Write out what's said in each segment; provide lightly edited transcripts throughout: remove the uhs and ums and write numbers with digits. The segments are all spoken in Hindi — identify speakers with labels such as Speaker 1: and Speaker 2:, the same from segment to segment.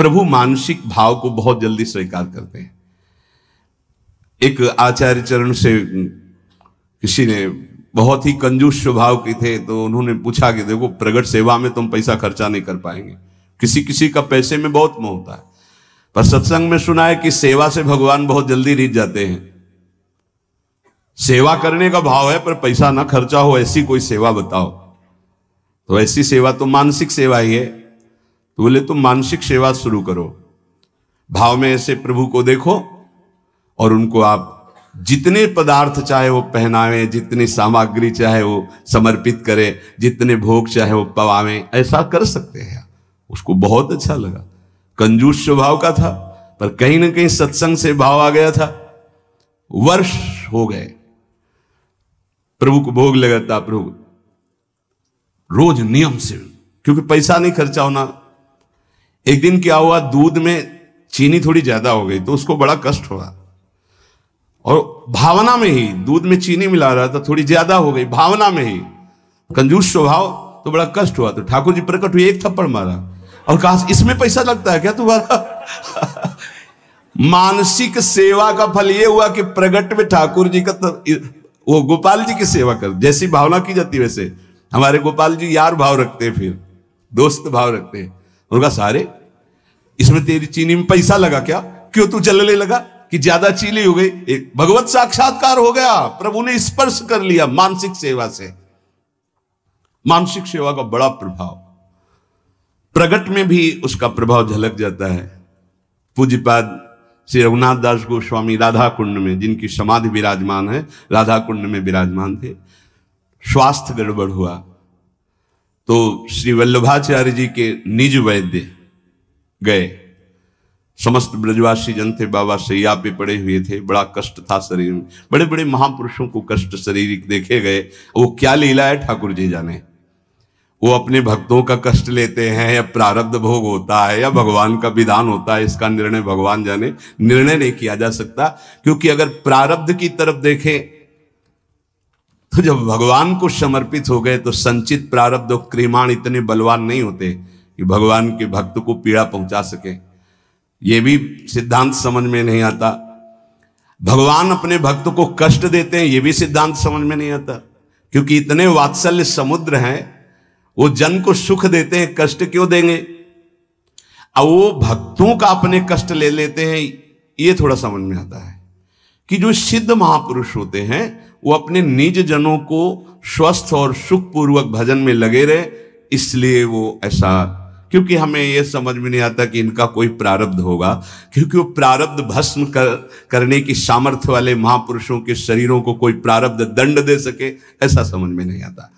Speaker 1: प्रभु मानसिक भाव को बहुत जल्दी स्वीकार करते हैं। एक आचार्य चरण से किसी ने बहुत ही कंजूस स्वभाव के थे, तो उन्होंने पूछा कि देखो प्रगट सेवा में तुम पैसा खर्चा नहीं कर पाएंगे, किसी किसी का पैसे में बहुत मोह होता है, पर सत्संग में सुना है कि सेवा से भगवान बहुत जल्दी रीझ जाते हैं। सेवा करने का भाव है पर पैसा ना खर्चा हो, ऐसी कोई सेवा बताओ। तो ऐसी सेवा तो मानसिक सेवा ही है। तो बोले तुम मानसिक सेवा शुरू करो, भाव में ऐसे प्रभु को देखो और उनको आप जितने पदार्थ चाहे वो पहनावे, जितनी सामग्री चाहे वो समर्पित करे, जितने भोग चाहे वो पवावे, ऐसा कर सकते हैं। उसको बहुत अच्छा लगा। कंजूस स्वभाव का था पर कहीं ना कहीं सत्संग से भाव आ गया था। वर्ष हो गए, प्रभु को भोग लगाता, प्रभु रोज नियम से, क्योंकि पैसा नहीं खर्चा होना। एक दिन क्या हुआ, दूध में चीनी थोड़ी ज्यादा हो गई तो उसको बड़ा कष्ट हुआ, और भावना में ही दूध में चीनी मिला रहा था, थोड़ी ज्यादा हो गई भावना में ही, कंजूस स्वभाव, तो बड़ा कष्ट हुआ। तो ठाकुर जी प्रकट हुए, एक थप्पड़ मारा और कहा इसमें पैसा लगता है क्या तुम्हारा? मानसिक सेवा का फल ये हुआ कि प्रगट में ठाकुर जी का वो गोपाल जी की सेवा कर, जैसी भावना की जाती वैसे हमारे गोपाल जी यार भाव रखते हैं, फिर दोस्त भाव रखते हैं। उनका सारे इसमें तेरी चीनी में पैसा लगा क्या, क्यों तू चलने लगा कि ज्यादा चीनी हो गई। एक भगवत साक्षात्कार हो गया, प्रभु ने स्पर्श कर लिया मानसिक सेवा से। मानसिक सेवा का बड़ा प्रभाव, प्रगट में भी उसका प्रभाव झलक जाता है। पूज्यपाद श्री रघुनाथ दास गोस्वामी राधा कुंड में, जिनकी समाधि विराजमान है, राधा कुंड में विराजमान थे। स्वास्थ्य गड़बड़ हुआ तो श्री वल्लभाचार्य जी के निज वैद्य गए। समस्त ब्रजवासी जन थे, बाबा सैया पे पड़े हुए थे, बड़ा कष्ट था शरीर में। बड़े बड़े महापुरुषों को कष्ट शारीरिक देखे गए, वो क्या लीला है ठाकुर जी जाने। वो अपने भक्तों का कष्ट लेते हैं या प्रारब्ध भोग होता है या भगवान का विधान होता है, इसका निर्णय भगवान जाने। निर्णय नहीं किया जा सकता, क्योंकि अगर प्रारब्ध की तरफ देखें तो जब भगवान को समर्पित हो गए तो संचित प्रारब्ध और क्रियमाण इतने बलवान नहीं होते कि भगवान के भक्त को पीड़ा पहुंचा सके। ये भी सिद्धांत समझ में नहीं आता। भगवान अपने भक्त को कष्ट देते हैं, ये भी सिद्धांत समझ में नहीं आता, क्योंकि इतने वात्सल्य समुद्र हैं, वो जन को सुख देते हैं, कष्ट क्यों देंगे। अब वो भक्तों का अपने कष्ट ले लेते हैं, ये थोड़ा समझ में आता है कि जो सिद्ध महापुरुष होते हैं वो अपने निज जनों को स्वस्थ और सुखपूर्वक भजन में लगे रहे, इसलिए वो ऐसा। क्योंकि हमें यह समझ में नहीं आता कि इनका कोई प्रारब्ध होगा, क्योंकि वो प्रारब्ध भस्म करने की सामर्थ्य वाले महापुरुषों के शरीरों को कोई प्रारब्ध दंड दे सके, ऐसा समझ में नहीं आता।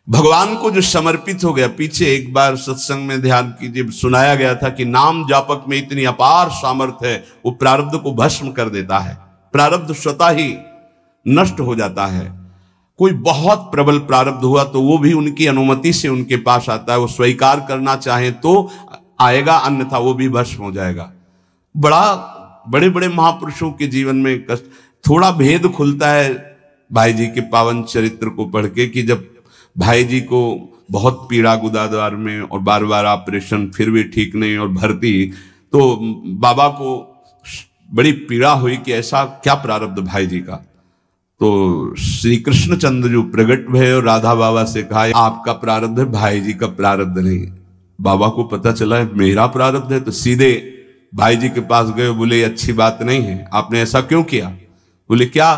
Speaker 1: भगवान को जो समर्पित हो गया, पीछे एक बार सत्संग में ध्यान कीजिए, सुनाया गया था कि नाम जापक में इतनी अपार सामर्थ्य है, वो प्रारब्ध को भस्म कर देता है। प्रारब्ध स्वतः ही नष्ट हो जाता है। कोई बहुत प्रबल प्रारब्ध हुआ तो वो भी उनकी अनुमति से उनके पास आता है, वो स्वीकार करना चाहे तो आएगा, अन्यथा वो भी भस्म हो जाएगा। बड़े बड़े महापुरुषों के जीवन में कष्ट, थोड़ा भेद खुलता है भाई जी के पावन चरित्र को पढ़ के, कि जब भाई जी को बहुत पीड़ा गुदाद्वार में और बार बार ऑपरेशन, फिर भी ठीक नहीं और भर्ती, तो बाबा को बड़ी पीड़ा हुई कि ऐसा क्या प्रारब्ध भाई जी का। तो श्री कृष्ण चंद्र जो प्रगट भय और राधा बाबा से कहा आपका प्रारब्ध है, भाई जी का प्रारब्ध नहीं। बाबा को पता चला है मेरा प्रारब्ध है, तो सीधे भाई जी के पास गए, बोले अच्छी बात नहीं है, आपने ऐसा क्यों किया। बोले क्या,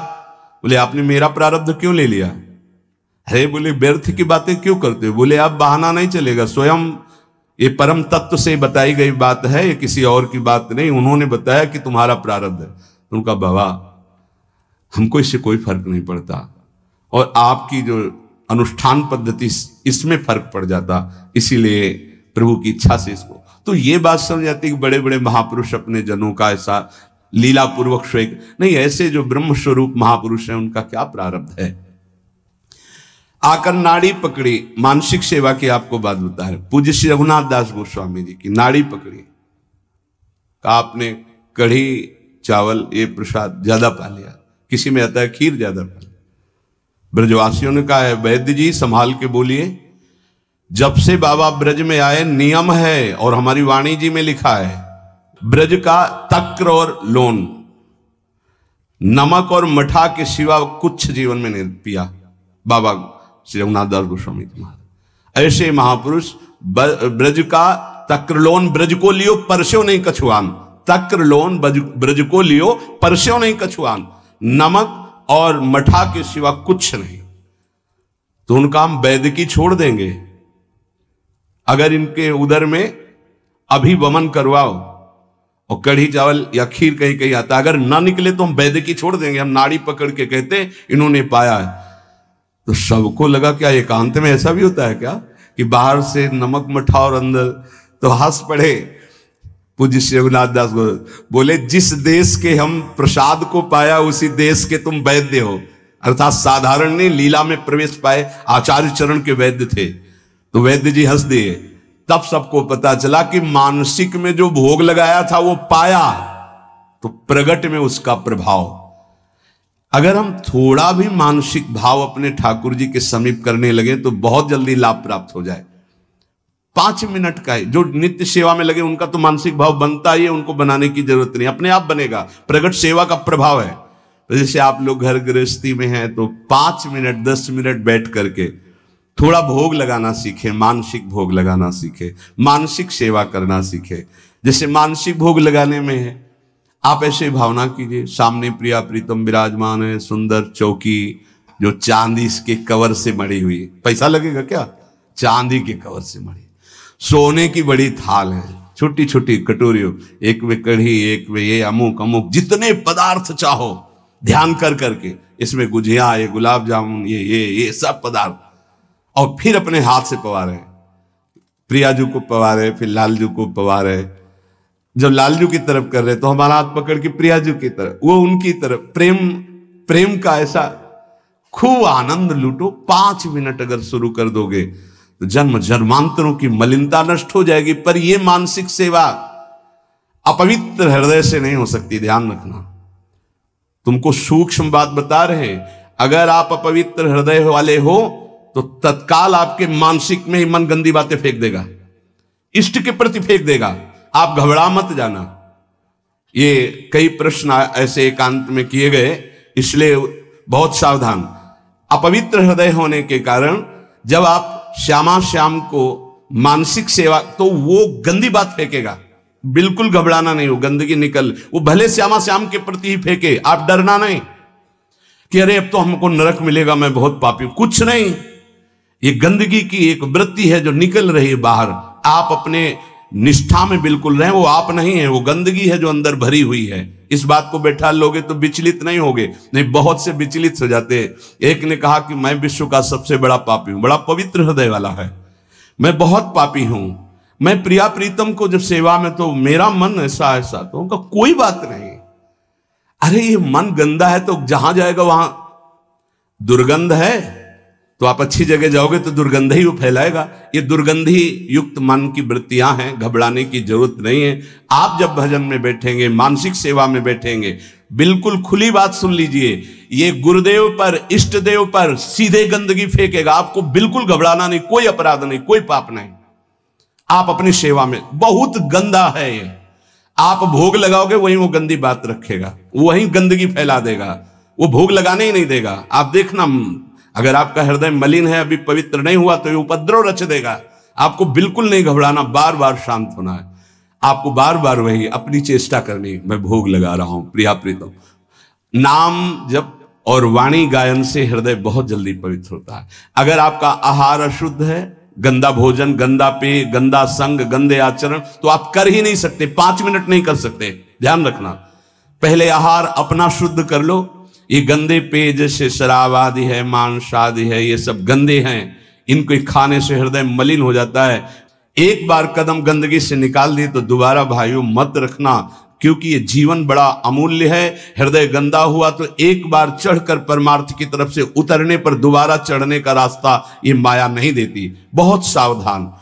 Speaker 1: बोले आपने मेरा प्रारब्ध क्यों ले लिया। अरे बोले व्यर्थ की बातें क्यों करते हो। बोले आप बहाना नहीं चलेगा, स्वयं ये परम तत्व से बताई गई बात है, ये किसी और की बात नहीं, उन्होंने बताया कि तुम्हारा प्रारब्ध है। उनका बाबा हमको इससे कोई फर्क नहीं पड़ता, और आपकी जो अनुष्ठान पद्धति इसमें फर्क पड़ जाता, इसीलिए प्रभु की इच्छा से इसको। तो ये बात समझ जाती कि बड़े बड़े महापुरुष अपने जनों का ऐसा लीला पूर्वक स्वेग नहीं, ऐसे जो ब्रह्म स्वरूप महापुरुष हैं उनका क्या प्रारब्ध है। आकर नाड़ी पकड़ी, मानसिक सेवा की आपको बात बता रहे। पूज्य श्री रघुनाथ दास गोस्वामी जी की नाड़ी पकड़ी, कहा आपने कढ़ी चावल ये प्रसाद ज्यादा पा लिया, किसी में आता है खीर ज्यादा पा लिया। ब्रजवासियों ने कहा है वैद्य जी संभाल के बोलिए, जब से बाबा ब्रज में आए नियम है और हमारी वाणी जी में लिखा है, ब्रज का तक्र और लोन, नमक और मठा के सिवा कुछ जीवन में नहीं पिया बाबा श्री रघुनाथ दास गोस्वामी महाराज। ऐसे महापुरुष ब्रज का तक्रलोन ब्रज को लियो परस्यो नहीं कछुआन, तक्रलोन ब्रज को लियो परस्यो नहीं कछुआन, नमक और मठा के सिवा कुछ नहीं। तो उनका हम वैदिकी छोड़ देंगे। अगर इनके उदर में अभिवमन करवाओ और कढ़ी चावल या खीर कहीं कहीं आता, अगर ना निकले तो हम वैदिकी छोड़ देंगे। हम नाड़ी पकड़ के कहते इन्होंने पाया है। तो सबको लगा क्या एकांत में ऐसा भी होता है क्या कि बाहर से नमक मठा और अंदर, तो हंस पड़े पूज्य श्री रघुनाथ दास को, बोले जिस देश के हम प्रसाद को पाया उसी देश के तुम वैद्य हो। अर्थात साधारण ने लीला में प्रवेश पाए, आचार्य चरण के वैद्य थे। तो वैद्य जी हंस दिए। तब सबको पता चला कि मानसिक में जो भोग लगाया था वो पाया, तो प्रगट में उसका प्रभाव। अगर हम थोड़ा भी मानसिक भाव अपने ठाकुर जी के समीप करने लगे तो बहुत जल्दी लाभ प्राप्त हो जाए। 5 मिनट का है, जो नित्य सेवा में लगे उनका तो मानसिक भाव बनता ही है, उनको बनाने की जरूरत नहीं, अपने आप बनेगा। प्रगट सेवा का प्रभाव है। तो जैसे आप लोग घर गृहस्थी में हैं तो 5 मिनट 10 मिनट बैठ करके थोड़ा भोग लगाना सीखे, मानसिक भोग लगाना सीखे, मानसिक सेवा करना सीखे। जैसे मानसिक भोग लगाने में है, आप ऐसे भावना कीजिए सामने प्रिया प्रीतम विराजमान है, सुंदर चौकी जो चांदी के कवर से मड़ी हुई, पैसा लगेगा क्या, चांदी के कवर से मड़ी, सोने की बड़ी थाल है, छोटी छोटी कटोरियों, एक में कढ़ी, एक में ये अमुक अमुक, जितने पदार्थ चाहो ध्यान कर करके, इसमें गुजिया, ये गुलाब जामुन, ये सब पदार्थ, और फिर अपने हाथ से पवारे, प्रियाजू को पवारे, फिर लालजू को पवारे। जब लालजू की तरफ कर रहे तो हमारा हाथ पकड़ के प्रियाजू की तरफ, वो उनकी तरफ, प्रेम का ऐसा खूब आनंद लूटो। 5 मिनट अगर शुरू कर दोगे तो जन्म जन्मांतरों की मलिनता नष्ट हो जाएगी। पर यह मानसिक सेवा अपवित्र हृदय से नहीं हो सकती, ध्यान रखना। तुमको सूक्ष्म बात बता रहे हैं, अगर आप अपवित्र हृदय वाले हो तो तत्काल आपके मानसिक में ही मन गंदी बातें फेंक देगा, इष्ट के प्रति फेंक देगा। आप घबरा मत जाना। ये कई प्रश्न ऐसे एकांत में किए गए, इसलिए बहुत सावधान। अपवित्र हृदय होने के कारण जब आप श्यामा श्याम को मानसिक सेवा, तो वो गंदी बात फेंकेगा, बिल्कुल घबराना नहीं, वो गंदगी निकल, वो भले श्यामा श्याम के प्रति ही फेंके, आप डरना नहीं कि अरे अब तो हमको नरक मिलेगा, मैं बहुत पापी हूं, कुछ नहीं। ये गंदगी की एक वृत्ति है जो निकल रही है बाहर। आप अपने निष्ठा में बिल्कुल रहे, वो आप नहीं है, वो गंदगी है जो अंदर भरी हुई है। इस बात को बैठा लोगे तो विचलित नहीं होगे, नहीं बहुत से विचलित हो जाते हैं। एक ने कहा कि मैं विश्व का सबसे बड़ा पापी हूं, बड़ा पवित्र हृदय वाला है, मैं बहुत पापी हूं, मैं प्रिया प्रीतम को जब सेवा में तो मेरा मन ऐसा ऐसा, तो उनका कोई बात नहीं। अरे ये मन गंदा है तो जहां जाएगा वहां दुर्गंध है, तो आप अच्छी जगह जाओगे तो दुर्गंध ही वो फैलाएगा। ये दुर्गंधी युक्त मन की वृत्तियां हैं, घबराने की जरूरत नहीं है। आप जब भजन में बैठेंगे, मानसिक सेवा में बैठेंगे, बिल्कुल खुली बात सुन लीजिए, ये गुरुदेव पर, इष्ट देव पर सीधे गंदगी फेंकेगा। आपको बिल्कुल घबराना नहीं, कोई अपराध नहीं, कोई पाप नहीं। आप अपनी सेवा में, बहुत गंदा है ये, आप भोग लगाओगे वहीं वो गंदी बात रखेगा, वहीं गंदगी फैला देगा, वो भोग लगाने ही नहीं देगा। आप देखना, अगर आपका हृदय मलिन है, अभी पवित्र नहीं हुआ, तो ये उपद्रव रच देगा। आपको बिल्कुल नहीं घबराना, बार बार शांत होना है। आपको बार बार वही अपनी चेष्टा करनी, मैं भोग लगा रहा हूं प्रिया प्रीतम। नाम जप और वाणी गायन से हृदय बहुत जल्दी पवित्र होता है। अगर आपका आहार अशुद्ध है, गंदा भोजन, गंदा पेय, गंदा संग, गंदे आचरण, तो आप कर ही नहीं सकते, 5 मिनट नहीं कर सकते। ध्यान रखना, पहले आहार अपना शुद्ध कर लो। ये गंदे पेय जैसे शराब आदि है, मांस आदि है, ये सब गंदे हैं, इनको खाने से हृदय मलिन हो जाता है। एक बार कदम गंदगी से निकाल दिए तो दोबारा भाइयों मत रखना, क्योंकि ये जीवन बड़ा अमूल्य है। हृदय गंदा हुआ तो एक बार चढ़कर परमार्थ की तरफ से उतरने पर दोबारा चढ़ने का रास्ता ये माया नहीं देती। बहुत सावधान।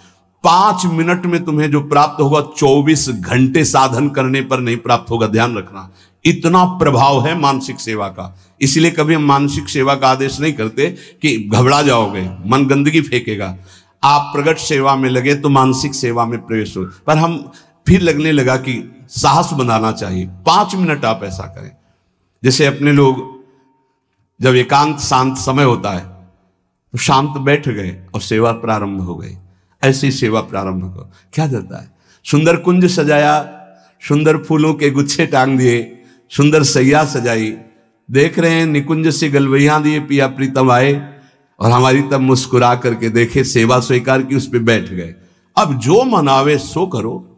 Speaker 1: 5 मिनट में तुम्हें जो प्राप्त होगा 24 घंटे साधन करने पर नहीं प्राप्त होगा, ध्यान रखना। इतना प्रभाव है मानसिक सेवा का। इसलिए कभी हम मानसिक सेवा का आदेश नहीं करते कि घबरा जाओगे, मन गंदगी फेंकेगा। आप प्रगट सेवा में लगे तो मानसिक सेवा में प्रवेश हो। पर हम फिर लगने लगा कि साहस बनाना चाहिए, 5 मिनट आप ऐसा करें। जैसे अपने लोग जब एकांत शांत समय होता है तो शांत बैठ गए और सेवा प्रारंभ हो गई। ऐसी सेवा प्रारंभ करो। क्या जाता है, सुंदर कुंज सजाया, सुंदर फूलों के गुच्छे टांग दिए, सुंदर सैया सजाई, देख रहे हैं निकुंज से गलवैया दिए, पिया प्रीतम आए और हमारी तब मुस्कुरा करके देखे, सेवा स्वीकार की, उस पर बैठ गए। अब जो मन आवे सो करो,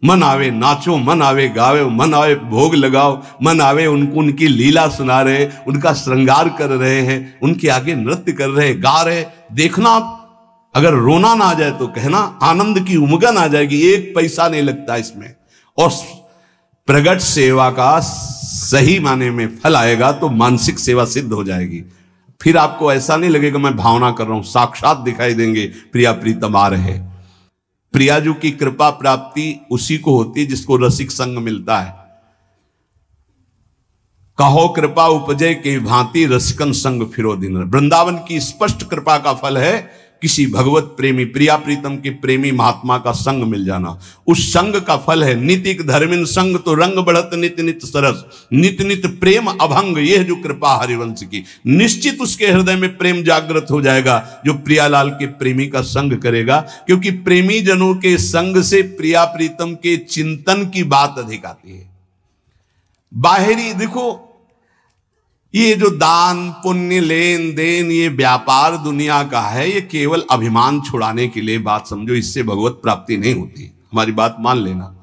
Speaker 1: मन आवे नाचो, मन आवे गावे, मन आवे भोग लगाओ, मन आवे उनको उनकी लीला सुना रहे, उनका श्रृंगार कर रहे हैं, उनके आगे नृत्य कर रहे, गा रहे। देखना, अगर रोना ना आ जाए तो कहना, आनंद की उमगन आ जाएगी, 1 पैसा नहीं लगता इसमें। और प्रगट सेवा का सही माने में फल आएगा तो मानसिक सेवा सिद्ध हो जाएगी। फिर आपको ऐसा नहीं लगेगा मैं भावना कर रहा हूं, साक्षात दिखाई देंगे प्रिया प्रीतम आ रहे। प्रियाजू की कृपा प्राप्ति उसी को होती है जिसको रसिक संग मिलता है। कहो कृपा उपजय के भांति रसिकन संग फिरो दिन। वृंदावन की स्पष्ट कृपा का फल है किसी भगवत प्रेमी प्रिया प्रीतम के प्रेमी महात्मा का संग मिल जाना। उस संग का फल है नितिक धर्मिन संग तो रंग बढ़त नित नित सरस, नित नित प्रेम अभंग। यह जो कृपा हरिवंश की, निश्चित उसके हृदय में प्रेम जागृत हो जाएगा जो प्रियालाल के प्रेमी का संग करेगा। क्योंकि प्रेमी जनों के संग से प्रिया प्रीतम के चिंतन की बात अधिक आती है। बाहरी देखो, ये जो दान पुण्य लेन देन ये व्यापार दुनिया का है, ये केवल अभिमान छुड़ाने के लिए बात समझो, इससे भगवत प्राप्ति नहीं होती। हमारी बात मान लेना।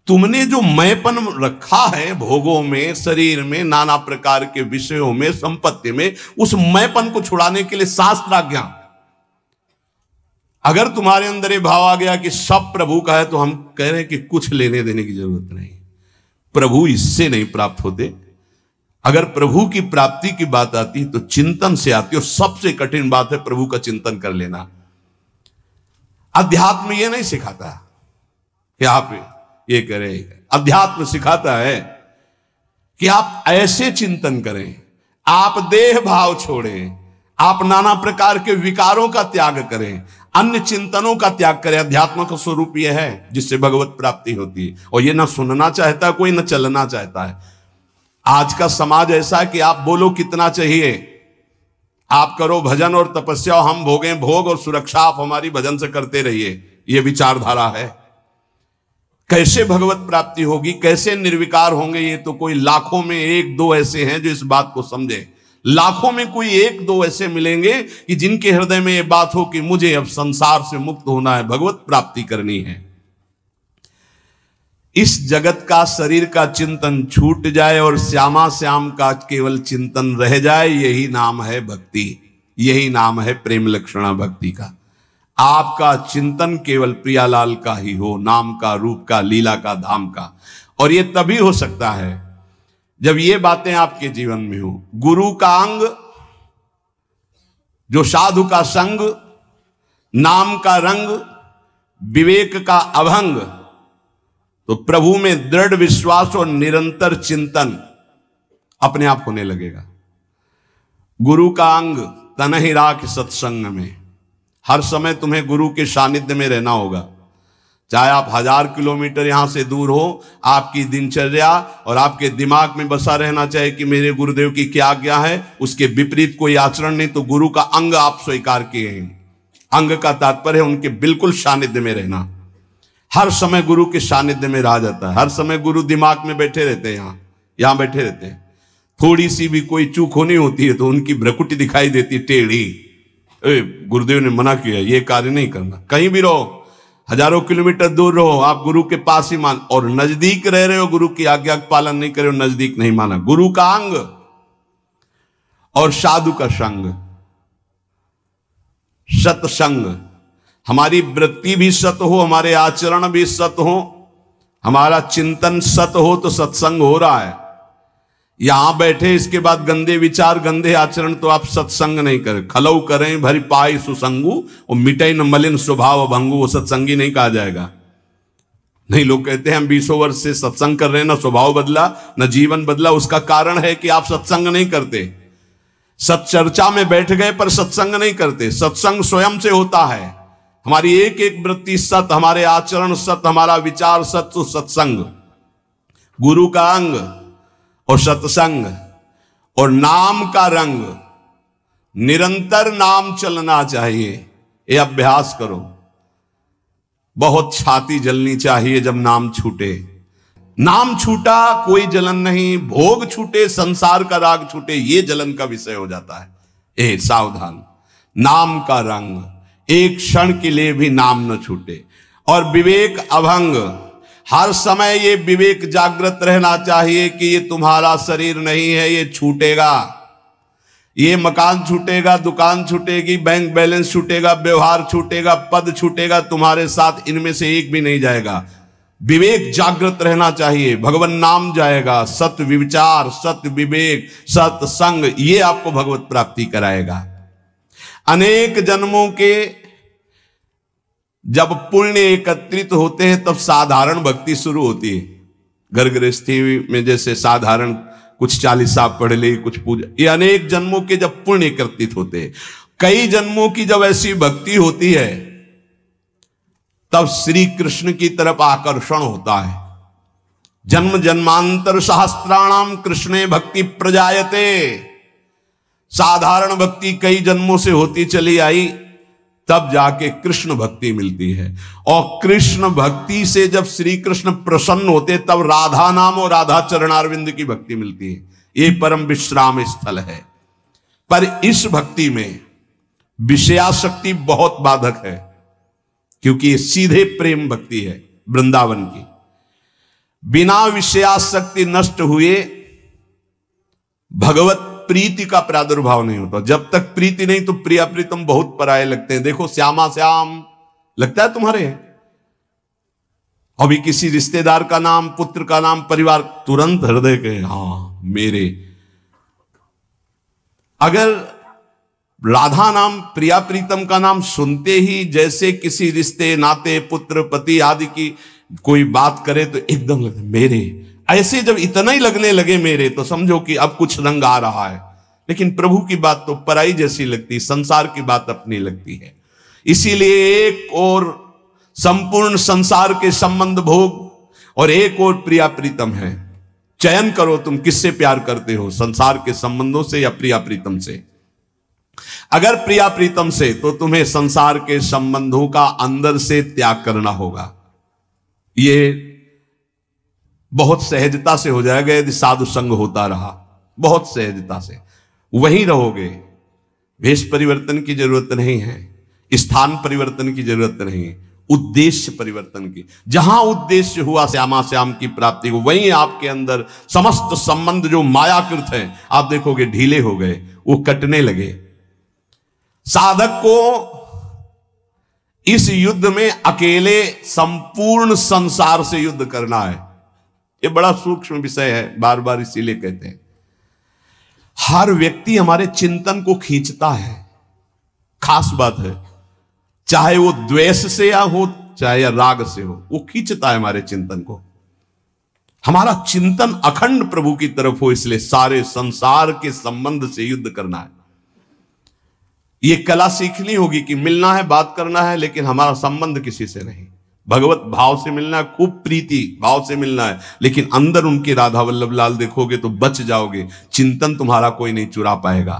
Speaker 1: तुमने जो मैंपन रखा है भोगों में, शरीर में, नाना प्रकार के विषयों में, संपत्ति में, उस मैंपन को छुड़ाने के लिए शास्त्राज्ञा। अगर तुम्हारे अंदर ये भाव आ गया कि सब प्रभु का है, तो हम कह रहे हैं कि कुछ लेने देने की जरूरत नहीं। प्रभु इससे नहीं प्राप्त होते। अगर प्रभु की प्राप्ति की बात आती है तो चिंतन से आती है, और सबसे कठिन बात है प्रभु का चिंतन कर लेना। अध्यात्म ये नहीं सिखाता कि आप ये करें, अध्यात्म सिखाता है कि आप ऐसे चिंतन करें, आप देह भाव छोड़ें, आप नाना प्रकार के विकारों का त्याग करें, अन्य चिंतनों का त्याग करें। अध्यात्म का स्वरूप यह है जिससे भगवत प्राप्ति होती है। और ये ना सुनना चाहता कोई, ना चलना चाहता है। आज का समाज ऐसा है कि आप बोलो कितना चाहिए, आप करो भजन और तपस्या और हम भोगें भोग और सुरक्षा आप हमारी भजन से करते रहिए। ये विचारधारा है। कैसे भगवत प्राप्ति होगी, कैसे निर्विकार होंगे, ये तो कोई लाखों में 1-2 ऐसे हैं जो इस बात को समझे। लाखों में कोई 1-2 ऐसे मिलेंगे कि जिनके हृदय में ये बात हो कि मुझे अब संसार से मुक्त होना है, भगवत प्राप्ति करनी है। इस जगत का शरीर का चिंतन छूट जाए और श्यामा श्याम का केवल चिंतन रह जाए, यही नाम है भक्ति, यही नाम है प्रेम लक्षणा भक्ति का। आपका चिंतन केवल प्रियालाल का ही हो, नाम का, रूप का, लीला का, धाम का। और ये तभी हो सकता है जब ये बातें आपके जीवन में हो। गुरु का अंग, जो साधु का संग, नाम का रंग, विवेक का अभंग, तो प्रभु में दृढ़ विश्वास और निरंतर चिंतन अपने आप होने लगेगा। गुरु का अंग तन ही राख सत्संग में, हर समय तुम्हें गुरु के सानिध्य में रहना होगा। चाहे आप 1000 किलोमीटर यहां से दूर हो, आपकी दिनचर्या और आपके दिमाग में बसा रहना चाहिए कि मेरे गुरुदेव की क्या आज्ञा है, उसके विपरीत कोई आचरण नहीं, तो गुरु का अंग आप स्वीकार किए हैं। अंग का तात्पर्य है उनके बिल्कुल सानिध्य में रहना। हर समय गुरु के सानिध्य में रहा जाता है। हर समय गुरु दिमाग में बैठे रहते हैं, यहां बैठे रहते हैं। थोड़ी सी भी कोई चूक होनी होती है तो उनकी भ्रकुटी दिखाई देती टेढ़ी। गुरुदेव ने मना किया, ये कार्य नहीं करना। कहीं भी रहो, हजारों किलोमीटर दूर रहो, आप गुरु के पास ही मान, और नजदीक रह रहे हो, गुरु की आज्ञा का पालन नहीं करे हो, नजदीक नहीं माना। गुरु का अंग और साधु का संग, सत्संग। हमारी वृत्ति भी सत हो, हमारे आचरण भी सत हो, हमारा चिंतन सत हो, तो सत्संग हो रहा है। यहां बैठे इसके बाद गंदे विचार, गंदे आचरण, तो आप सत्संग नहीं करें। खलऊ करें भरी पाई सुसंगु और मिटाई न मलिन स्वभाव भंगु, वो सत्संगी नहीं कहा जाएगा। नहीं, लोग कहते हैं हम 20 वर्ष से सत्संग कर रहे हैं, ना स्वभाव बदला, ना जीवन बदला। उसका कारण है कि आप सत्संग नहीं करते। सत्चर्चा में बैठ गए पर सत्संग नहीं करते। सत्संग स्वयं से होता है। हमारी एक एक वृत्ति सत, हमारे आचरण सत, हमारा विचार सत, तो सत्संग गुरु का अंग और सत्संग और नाम का रंग, निरंतर नाम चलना चाहिए। ये अभ्यास करो। बहुत छाती जलनी चाहिए जब नाम छूटे। नाम छूटा कोई जलन नहीं, भोग छूटे संसार का राग छूटे, ये जलन का विषय हो जाता है। ए सावधान, नाम का रंग, एक क्षण के लिए भी नाम न छूटे। और विवेक अभंग, हर समय ये विवेक जागृत रहना चाहिए कि ये तुम्हारा शरीर नहीं है, ये छूटेगा। ये मकान छूटेगा, दुकान छूटेगी, बैंक बैलेंस छूटेगा, व्यवहार छूटेगा, पद छूटेगा, तुम्हारे साथ इनमें से एक भी नहीं जाएगा। विवेक जागृत रहना चाहिए, भगवान नाम जाएगा, सत्य विचार, सत्य विवेक, सत्संग, ये आपको भगवत प्राप्ति कराएगा। अनेक जन्मों के जब पुण्य एकत्रित होते हैं तब साधारण भक्ति शुरू होती है। घर गृहस्थी में जैसे साधारण कुछ 40 साल पढ़ ले, कुछ पूजा, ये अनेक जन्मों के जब पुण्य एकत्रित होते हैं, कई जन्मों की जब ऐसी भक्ति होती है तब श्री कृष्ण की तरफ आकर्षण होता है। जन्म जन्मांतर सहस्त्राणाम कृष्णे भक्ति प्रजायते। साधारण भक्ति कई जन्मों से होती चली आई, तब जाके कृष्ण भक्ति मिलती है। और कृष्ण भक्ति से जब श्री कृष्ण प्रसन्न होते तब राधा नाम और राधा चरणारविंद की भक्ति मिलती है। ये परम विश्राम स्थल है। पर इस भक्ति में विषयाशक्ति बहुत बाधक है, क्योंकि ये सीधे प्रेम भक्ति है वृंदावन की। बिना विषयाशक्ति नष्ट हुए भगवत प्रीति का प्रादुर्भाव नहीं होता। जब तक प्रीति नहीं तो प्रिया प्रीतम बहुत पराये लगते हैं। देखो श्यामा श्याम लगता है तुम्हारे, अभी किसी रिश्तेदार का नाम, पुत्र का नाम, परिवार, तुरंत हृदय के हाँ मेरे। अगर राधा नाम, प्रिया प्रीतम का नाम सुनते ही जैसे किसी रिश्ते नाते, पुत्र पति आदि की कोई बात करे तो एकदम लगता मेरे। ऐसे जब इतना ही लगने लगे मेरे, तो समझो कि अब कुछ रंग आ रहा है। लेकिन प्रभु की बात तो पराई जैसी लगती, संसार की बात अपनी लगती है। इसीलिए एक और संपूर्ण संसार के संबंध भोग और एक और प्रिया प्रीतम है। चयन करो तुम किससे प्यार करते हो, संसार के संबंधों से या प्रिया प्रीतम से। अगर प्रिया प्रीतम से, तो तुम्हें संसार के संबंधों का अंदर से त्याग करना होगा। ये बहुत सहजता से हो जाएगा यदि साधु संग होता रहा, बहुत सहजता से वहीं रहोगे। वेश परिवर्तन की जरूरत नहीं है, स्थान परिवर्तन की जरूरत नहीं है, उद्देश्य परिवर्तन की। जहां उद्देश्य हुआ श्यामा श्याम की प्राप्ति को, वहीं आपके अंदर समस्त संबंध जो मायाकृत हैं आप देखोगे ढीले हो गए, वो कटने लगे। साधक को इस युद्ध में अकेले संपूर्ण संसार से युद्ध करना है। ये बड़ा सूक्ष्म विषय है, बार बार इसीलिए कहते हैं। हर व्यक्ति हमारे चिंतन को खींचता है, खास बात है। चाहे वो द्वेष से या हो, चाहे या राग से हो, वो खींचता है हमारे चिंतन को। हमारा चिंतन अखंड प्रभु की तरफ हो, इसलिए सारे संसार के संबंध से युद्ध करना है। ये कला सीखनी होगी कि मिलना है, बात करना है, लेकिन हमारा संबंध किसी से नहीं। भगवत भाव से मिलना है, खूब प्रीति भाव से मिलना है, लेकिन अंदर उनके राधा वल्लभ लाल देखोगे तो बच जाओगे। चिंतन तुम्हारा कोई नहीं चुरा पाएगा।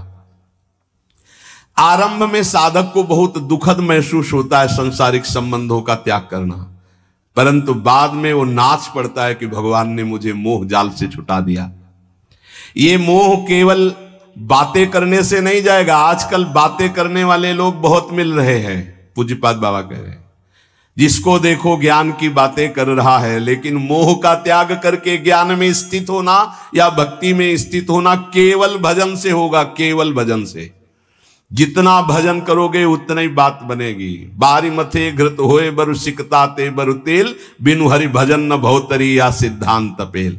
Speaker 1: आरंभ में साधक को बहुत दुखद महसूस होता है सांसारिक संबंधों का त्याग करना, परंतु बाद में वो नाच पड़ता है कि भगवान ने मुझे मोह जाल से छुटा दिया। ये मोह केवल बातें करने से नहीं जाएगा। आजकल बातें करने वाले लोग बहुत मिल रहे हैं। पूज्यपाद बाबा कह रहे हैं, जिसको देखो ज्ञान की बातें कर रहा है, लेकिन मोह का त्याग करके ज्ञान में स्थित होना या भक्ति में स्थित होना केवल भजन से होगा, केवल भजन से। जितना भजन करोगे उतना ही बात बनेगी। बारी मथे घृत होए बरु सिकता ते बरु तेल, बिनु हरि भजन न भवतरी या सिद्धांत पेल।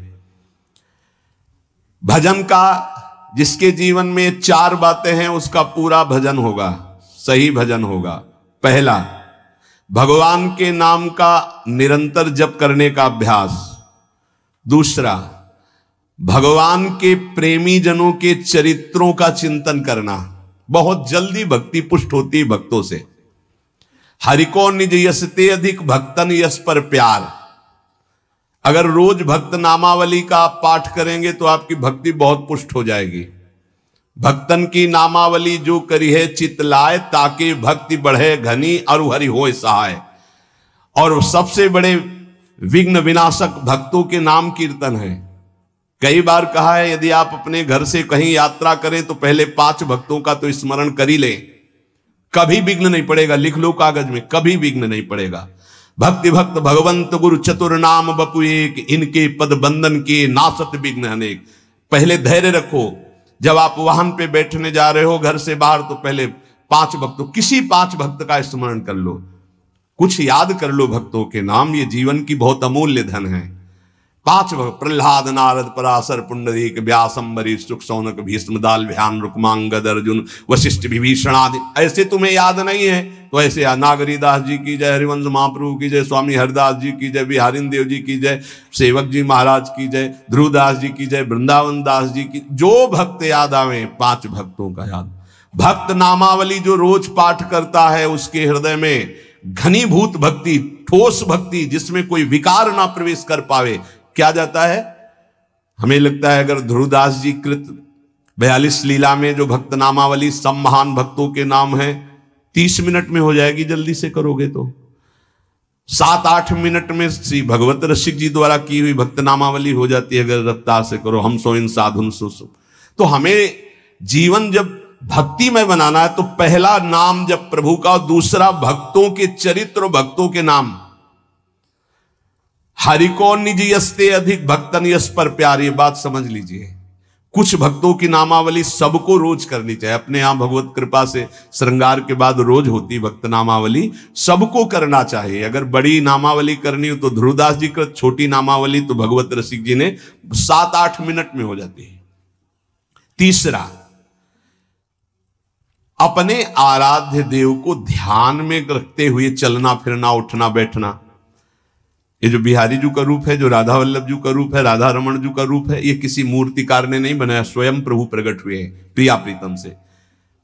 Speaker 1: भजन का जिसके जीवन में 4 बातें हैं उसका पूरा भजन होगा, सही भजन होगा। पहला, भगवान के नाम का निरंतर जप करने का अभ्यास। दूसरा, भगवान के प्रेमी जनों के चरित्रों का चिंतन करना। बहुत जल्दी भक्ति पुष्ट होती है भक्तों से। हरिको निज यश ते अधिक भक्तन यश पर प्यार। अगर रोज भक्त नामावली का आप पाठ करेंगे तो आपकी भक्ति बहुत पुष्ट हो जाएगी। भक्तन की नामावली जो करी है चित लाए, ताकि भक्ति बढ़े घनी और हरि होए सहाय। और सबसे बड़े विघ्न विनाशक भक्तों के नाम कीर्तन है। कई बार कहा है यदि आप अपने घर से कहीं यात्रा करें तो पहले 5 भक्तों का तो स्मरण कर ही लें, कभी विघ्न नहीं पड़ेगा। लिख लो कागज में, कभी विघ्न नहीं पड़ेगा। भक्ति भक्त भगवंत गुरु चतुर नाम बपु एक, इनके पद बंधन के नासत विघ्न अनेक। पहले धैर्य रखो। जब आप वाहन पे बैठने जा रहे हो घर से बाहर तो पहले 5 भक्तों, किसी 5 भक्त का स्मरण कर लो, कुछ याद कर लो भक्तों के नाम। ये जीवन की बहुत अमूल्य धन है। 5 भक्त, प्रहलाद नारद पराशर पुंडरीक व्यास अम्बरीश सुख सौनक भीष्म दाल भ्यान रुक्मांगद अर्जुन वशिष्ठ विभीषण आदि। ऐसे तुम्हें याद नहीं है तो ऐसे नागरीदास जी की जय, हरिवंश महाप्रभु की जय, स्वामी हरिदास जी की जय, बिहारिन देव जी की जय, सेवक जी महाराज की जय, ध्रुवदास जी की जय, वृंदावन दास जी की। जो भक्त याद आवे 5 भक्तों का याद। भक्त नामावली जो रोज पाठ करता है उसके हृदय में घनीभूत भक्ति, ठोस भक्ति, जिसमें कोई विकार ना प्रवेश कर पावे, क्या जाता है। हमें लगता है अगर ध्रुवदास जी कृत 42 लीला में जो भक्त नामावली सब महान भक्तों के नाम है 30 मिनट में हो जाएगी, जल्दी से करोगे तो 7-8 मिनट में श्री भगवत रसिक जी द्वारा की हुई भक्त नामावली हो जाती है अगर रफ्तार से करो। हम सो इन साधुन सो। तो हमें जीवन जब भक्ति में बनाना है तो पहला नाम जब प्रभु का, दूसरा भक्तों के चरित्र, भक्तों के नाम। हरिको निज यस्ते अधिक भक्तन यश पर प्यार, ये बात समझ लीजिए। कुछ भक्तों की नामावली सबको रोज करनी चाहिए। अपने यहां भगवत कृपा से श्रृंगार के बाद रोज होती भक्त नामावली, सबको करना चाहिए। अगर बड़ी नामावली करनी हो तो ध्रुवदास जी का, छोटी नामावली तो भगवत रसिक जी ने 7-8 मिनट में हो जाती है। तीसरा, अपने आराध्य देव को ध्यान में रखते हुए चलना फिरना उठना बैठना। ये जो बिहारी जी का रूप है, जो राधा वल्लभ जी का रूप है, राधा रमण जी का रूप है, ये किसी मूर्तिकार ने नहीं बनाया, स्वयं प्रभु प्रकट हुए हैं प्रिया प्रीतम से।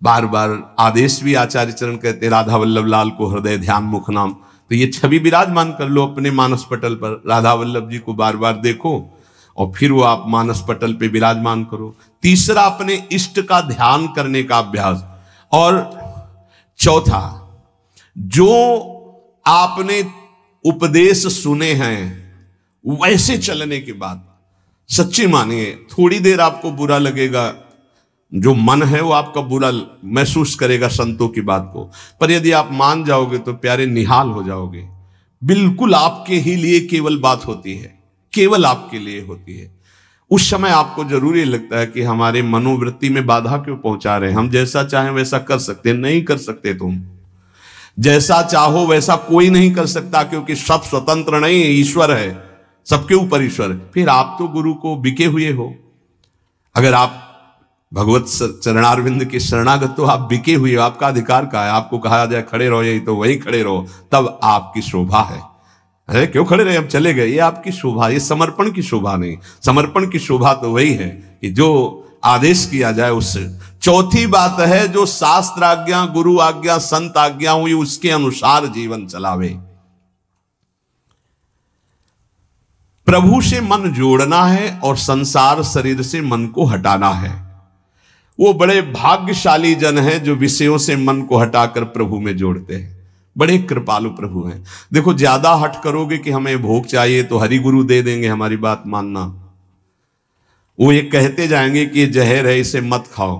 Speaker 1: बार बार आदेश भी आचार्य चरण कहते राधा वल्लभ लाल को हृदय ध्यान मुख नाम। तो ये छवि विराजमान कर लो अपने मानस पटल पर। राधा वल्लभ जी को बार बार देखो और फिर वो आप मानस पटल पे विराजमान करो। तीसरा, अपने इष्ट का ध्यान करने का अभ्यास। और चौथा, जो आपने उपदेश सुने हैं वैसे चलने के बाद, सच्ची मानिए थोड़ी देर आपको बुरा लगेगा, जो मन है वो आपका बुरा महसूस करेगा संतों की बात को, पर यदि आप मान जाओगे तो प्यारे निहाल हो जाओगे। बिल्कुल आपके ही लिए केवल बात होती है, केवल आपके लिए होती है। उस समय आपको जरूरी लगता है कि हमारे मनोवृत्ति में बाधा क्यों पहुंचा रहे हैं। हम जैसा चाहें वैसा कर सकते, नहीं कर सकते। तुम जैसा चाहो वैसा कोई नहीं कर सकता, क्योंकि सब स्वतंत्र नहीं है, ईश्वर है, सबके ऊपर ईश्वर है। फिर आप तो गुरु को बिके हुए हो। अगर आप भगवत चरणारविंद के शरणागत तो आप बिके हुए हो, आपका अधिकार का है। आपको कहा जाए खड़े रहो, यही तो वही खड़े रहो, तब आपकी शोभा है। अरे क्यों खड़े रहे, हम चले गए, ये आपकी शोभा, ये समर्पण की शोभा नहीं। समर्पण की शोभा तो वही है कि जो आदेश किया जाए उससे। चौथी बात है, जो शास्त्र आज्ञा, गुरु आज्ञा, संत आज्ञा हुई उसके अनुसार जीवन चलावे। प्रभु से मन जोड़ना है और संसार शरीर से मन को हटाना है। वो बड़े भाग्यशाली जन हैं जो विषयों से मन को हटाकर प्रभु में जोड़ते हैं। बड़े कृपालु प्रभु हैं। देखो, ज्यादा हट करोगे कि हमें भोग चाहिए तो हरि गुरु दे देंगे, हमारी बात मानना। वो ये कहते जाएंगे कि ये जहर है, इसे मत खाओ,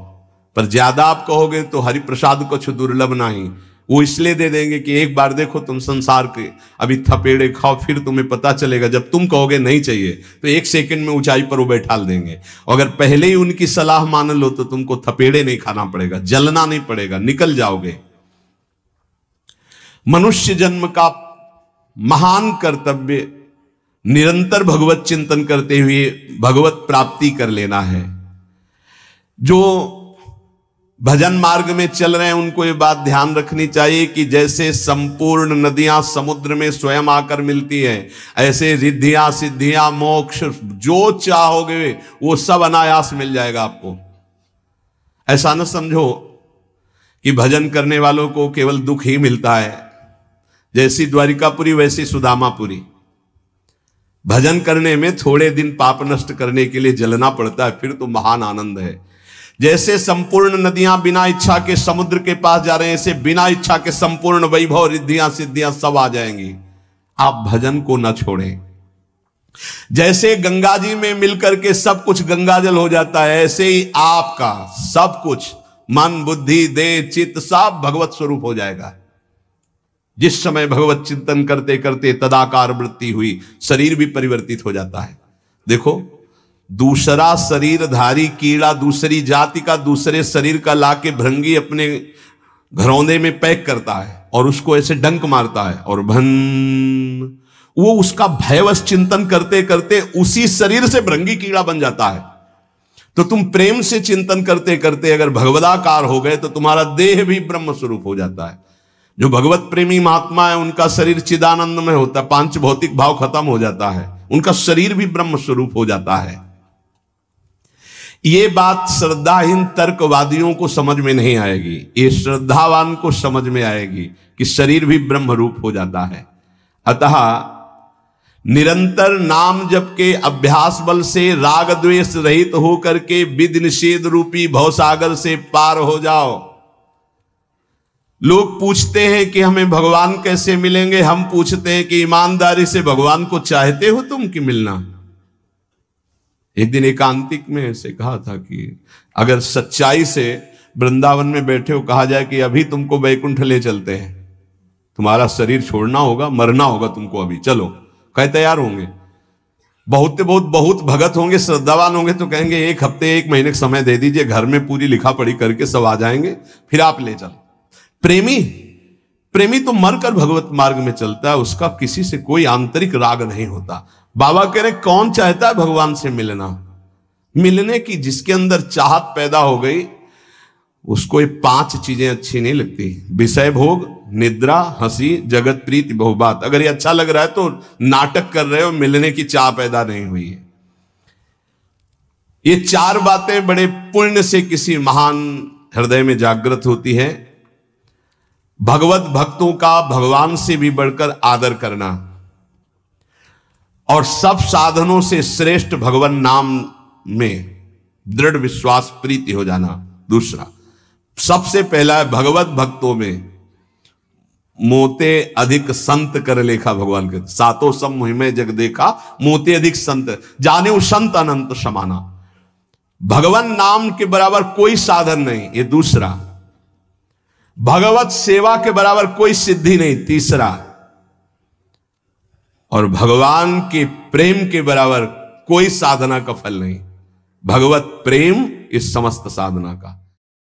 Speaker 1: पर ज्यादा आप कहोगे तो हरि प्रसाद कुछ दुर्लभ नहीं, वो इसलिए दे देंगे कि एक बार देखो तुम संसार के अभी थपेड़े खाओ, फिर तुम्हें पता चलेगा। जब तुम कहोगे नहीं चाहिए तो 1 सेकंड में ऊंचाई पर वो बैठाल देंगे। अगर पहले ही उनकी सलाह मान लो तो तुमको थपेड़े नहीं खाना पड़ेगा, जलना नहीं पड़ेगा, निकल जाओगे। मनुष्य जन्म का महान कर्तव्य निरंतर भगवत चिंतन करते हुए भगवत प्राप्ति कर लेना है। जो भजन मार्ग में चल रहे हैं उनको ये बात ध्यान रखनी चाहिए कि जैसे संपूर्ण नदियां समुद्र में स्वयं आकर मिलती हैं, ऐसे रिद्धियां सिद्धियां मोक्ष जो चाहोगे वो सब अनायास मिल जाएगा आपको। ऐसा न समझो कि भजन करने वालों को केवल दुख ही मिलता है। जैसी द्वारिकापुरी वैसी सुदामापुरी। भजन करने में थोड़े दिन पाप नष्ट करने के लिए जलना पड़ता है, फिर तो महान आनंद है। जैसे संपूर्ण नदियां बिना इच्छा के समुद्र के पास जा रहे हैं, ऐसे बिना इच्छा के संपूर्ण वैभव, रिद्धियां, सिद्धियां सब आ जाएंगी। आप भजन को न छोड़ें। जैसे गंगा जी में मिलकर के सब कुछ गंगाजल हो जाता है, ऐसे ही आपका सब कुछ मन, बुद्धि, देह, चित्त सब भगवत स्वरूप हो जाएगा। जिस समय भगवत चिंतन करते करते तदाकार वृत्ति हुई, शरीर भी परिवर्तित हो जाता है। देखो, दूसरा शरीरधारी कीड़ा दूसरी जाति का दूसरे शरीर का लाके भृंगी अपने घरौंदे में पैक करता है और उसको ऐसे डंक मारता है और भन, वो उसका भयवश चिंतन करते करते उसी शरीर से भृंगी कीड़ा बन जाता है। तो तुम प्रेम से चिंतन करते करते अगर भगवदाकार हो गए तो तुम्हारा देह भी ब्रह्म स्वरूप हो जाता है। जो भगवत प्रेमी महात्मा है उनका शरीर चिदानंद में होता है, पांच भौतिक भाव खत्म हो जाता है, उनका शरीर भी ब्रह्म स्वरूप हो जाता है। ये बात श्रद्धाहीन तर्कवादियों को समझ में नहीं आएगी, ये श्रद्धावान को समझ में आएगी कि शरीर भी ब्रह्म रूप हो जाता है। अतः निरंतर नाम जप के अभ्यास बल से राग द्वेष रहित होकर के विधि निषेध रूपी भवसागर से पार हो जाओ। लोग पूछते हैं कि हमें भगवान कैसे मिलेंगे, हम पूछते हैं कि ईमानदारी से भगवान को चाहते हो तुम कि मिलना। एक दिन एकांतिक में ऐसे कहा था कि अगर सच्चाई से वृंदावन में बैठे हो, कहा जाए कि अभी तुमको वैकुंठ ले चलते हैं, तुम्हारा शरीर छोड़ना होगा, मरना होगा तुमको, अभी चलो, कहे तैयार होंगे। बहुत भगत होंगे, श्रद्धावान होंगे तो कहेंगे 1 हफ्ते 1 महीने का समय दे दीजिए, घर में पूरी लिखा पढ़ी करके सब आ जाएंगे, फिर आप ले चलो। प्रेमी तो मरकर भगवत मार्ग में चलता है, उसका किसी से कोई आंतरिक राग नहीं होता। बाबा कह रहे कौन चाहता है भगवान से मिलना? मिलने की जिसके अंदर चाहत पैदा हो गई उसको ये 5 चीजें अच्छी नहीं लगती, विषय भोग, निद्रा, हंसी, जगत प्रीति, बहुबात। अगर ये अच्छा लग रहा है तो नाटक कर रहे हो, मिलने की चाह पैदा नहीं हुई है। ये 4 बातें बड़े पुण्य से किसी महान हृदय में जागृत होती है। भगवत भक्तों का भगवान से भी बढ़कर आदर करना और सब साधनों से श्रेष्ठ भगवान नाम में दृढ़ विश्वास प्रीति हो जाना। दूसरा, सबसे पहला है भगवत भक्तों में मोते अधिक संत कर लेखा। भगवान के 7 सब मुहिमे जग देखा, मोते अधिक संत जाने संत अनंत समाना। भगवान नाम के बराबर कोई साधन नहीं, ये दूसरा। भगवत सेवा के बराबर कोई सिद्धि नहीं, तीसरा। और भगवान के प्रेम के बराबर कोई साधना का फल नहीं। भगवत प्रेम इस समस्त साधना का।